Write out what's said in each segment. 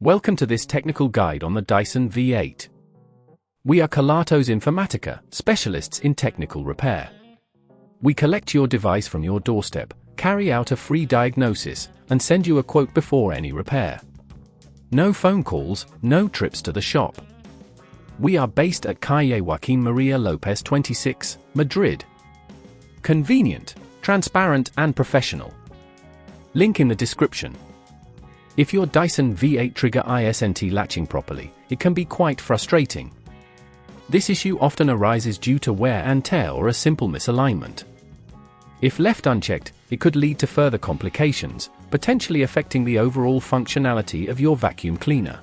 Welcome to this technical guide on the Dyson V8. We are Kelatos Informatica, specialists in technical repair. We collect your device from your doorstep, carry out a free diagnosis, and send you a quote before any repair. No phone calls, no trips to the shop. We are based at Calle Joaquín María López 26, Madrid. Convenient, transparent and professional. Link in the description. If your Dyson V8 trigger isn't latching properly, it can be quite frustrating. This issue often arises due to wear and tear or a simple misalignment. If left unchecked, it could lead to further complications, potentially affecting the overall functionality of your vacuum cleaner.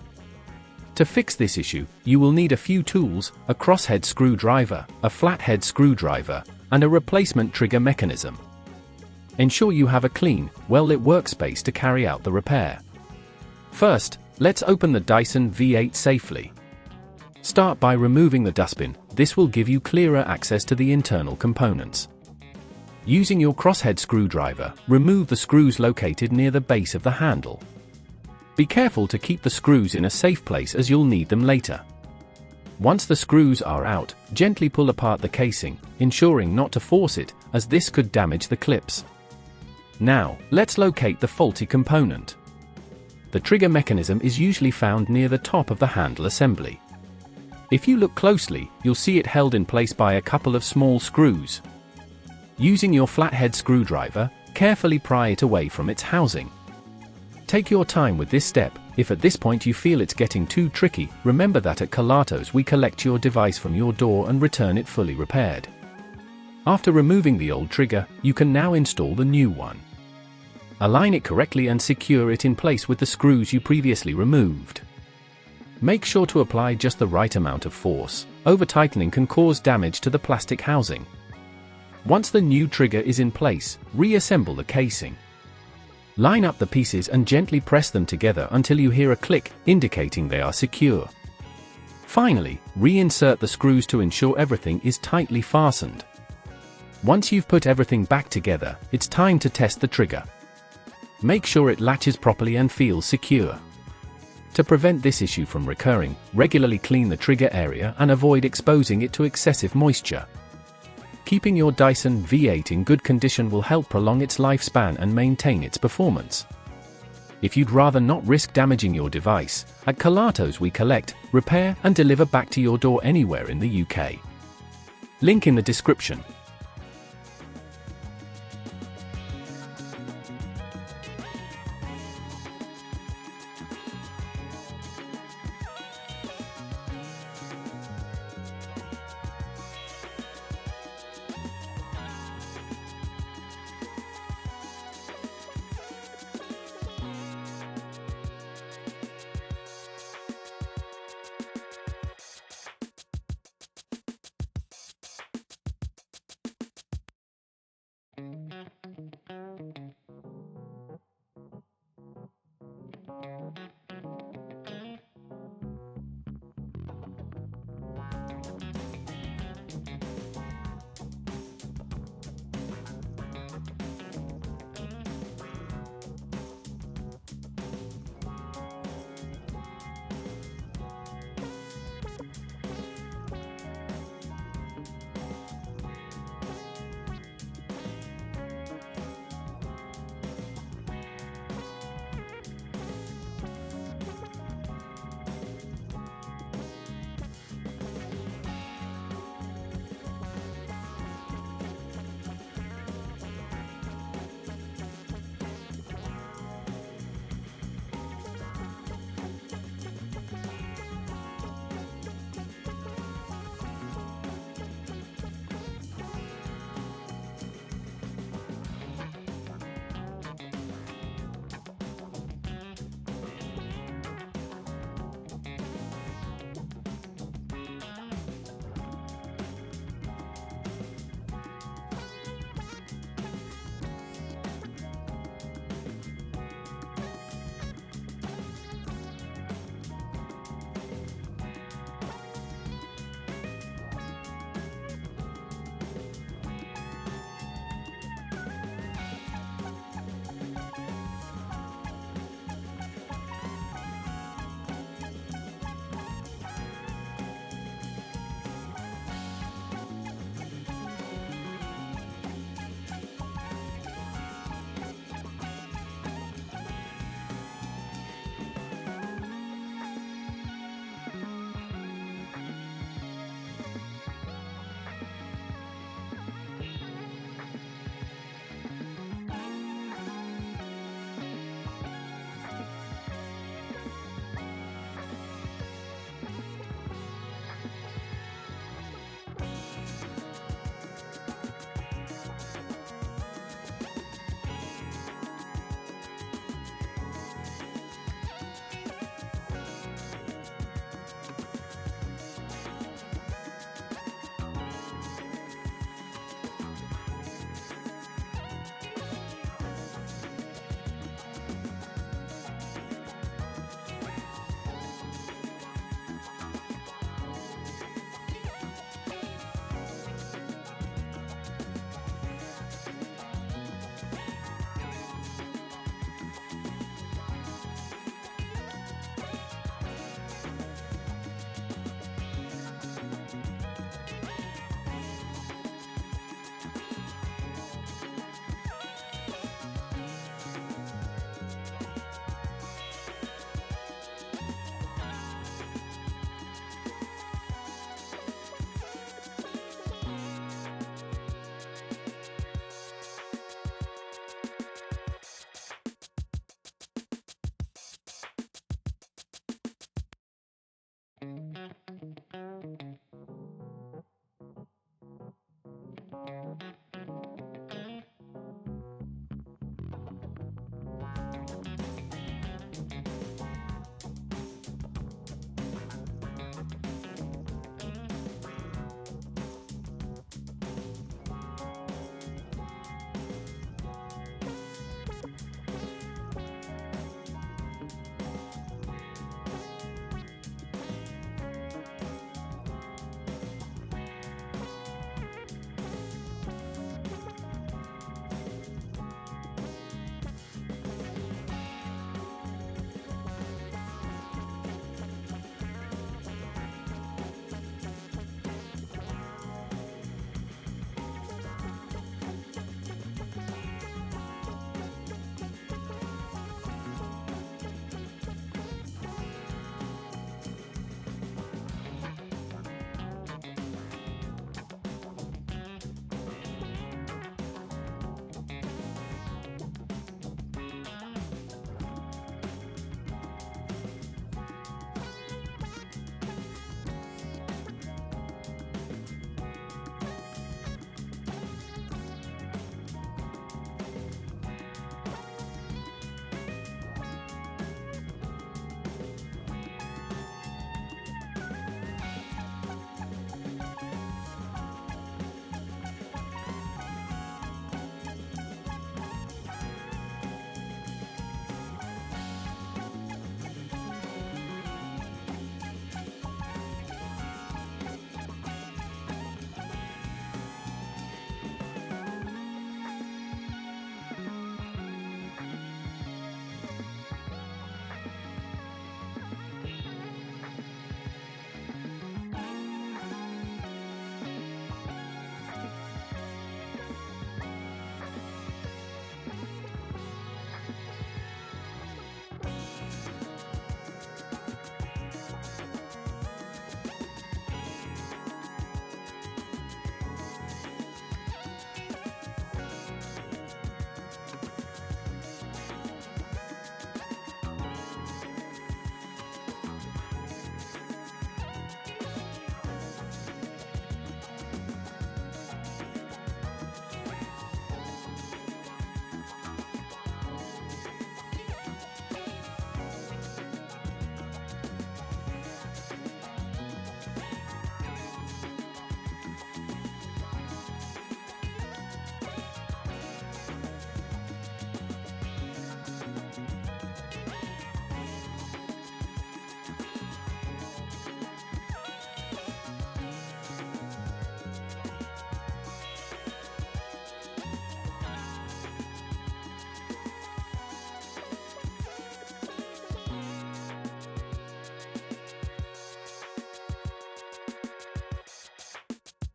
To fix this issue, you will need a few tools: a crosshead screwdriver, a flathead screwdriver, and a replacement trigger mechanism. Ensure you have a clean, well-lit workspace to carry out the repair. First, let's open the Dyson V8 safely. Start by removing the dustbin. This will give you clearer access to the internal components. Using your crosshead screwdriver, remove the screws located near the base of the handle. Be careful to keep the screws in a safe place as you'll need them later. Once the screws are out, gently pull apart the casing, ensuring not to force it, as this could damage the clips. Now, let's locate the faulty component. The trigger mechanism is usually found near the top of the handle assembly. If you look closely, you'll see it held in place by a couple of small screws. Using your flathead screwdriver, carefully pry it away from its housing. Take your time with this step. If at this point you feel it's getting too tricky, remember that at Kelatos we collect your device from your door and return it fully repaired. After removing the old trigger, you can now install the new one. Align it correctly and secure it in place with the screws you previously removed. Make sure to apply just the right amount of force. Over-tightening can cause damage to the plastic housing. Once the new trigger is in place, reassemble the casing. Line up the pieces and gently press them together until you hear a click, indicating they are secure. Finally, reinsert the screws to ensure everything is tightly fastened. Once you've put everything back together, it's time to test the trigger. Make sure it latches properly and feels secure. To prevent this issue from recurring, regularly clean the trigger area and avoid exposing it to excessive moisture. Keeping your Dyson V8 in good condition will help prolong its lifespan and maintain its performance. If you'd rather not risk damaging your device, at Kelatos we collect, repair and deliver back to your door anywhere in the UK. Link in the description.